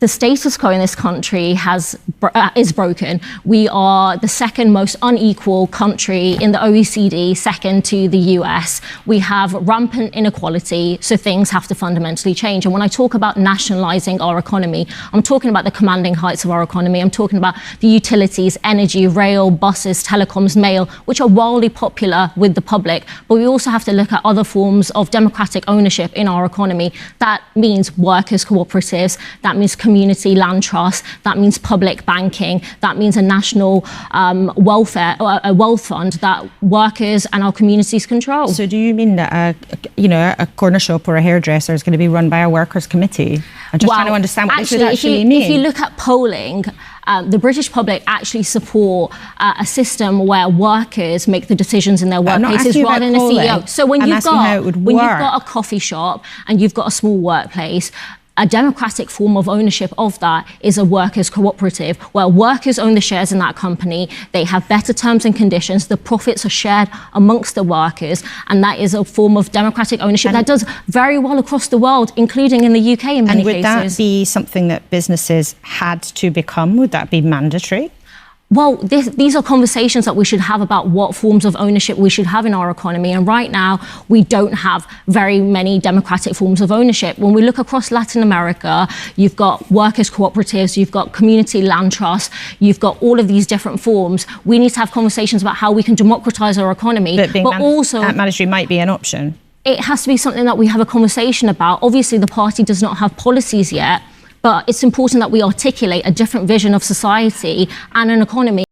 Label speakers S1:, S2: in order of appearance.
S1: The status quo in this country is broken. We are the second most unequal country in the OECD, second to the US. We have rampant inequality, so things have to fundamentally change. And when I talk about nationalising our economy, I'm talking about the commanding heights of our economy. I'm talking about the utilities, energy, rail, buses, telecoms, mail, which are wildly popular with the public. But we also have to look at other forms of democratic ownership in our economy. That means workers' cooperatives, that means community land trust, that means public banking, that means a national welfare, a wealth fund that workers and our communities control.
S2: So do you mean that a corner shop or a hairdresser is going to be run by a workers' committee? I'm just trying to understand what this would actually mean.
S1: If you look at polling, the British public actually support a system where workers make the decisions in their workplaces rather than a CEO. So when you've got a coffee shop and you've got a small workplace, a democratic form of ownership of that is a workers' cooperative, where workers own the shares in that company, they have better terms and conditions, the profits are shared amongst the workers, and that is a form of democratic ownership that does very well across the world, including in the UK in many cases.
S2: And would that be something that businesses had to become? Would that be mandatory?
S1: Well, these are conversations that we should have about what forms of ownership we should have in our economy. And right now, we don't have very many democratic forms of ownership. When we look across Latin America, you've got workers' cooperatives, you've got community land trusts, you've got all of these different forms. We need to have conversations about how we can democratize our economy.
S2: But also mandatory might be an option.
S1: It has to be something that we have a conversation about. Obviously, the party does not have policies yet, but it's important that we articulate a different vision of society and an economy.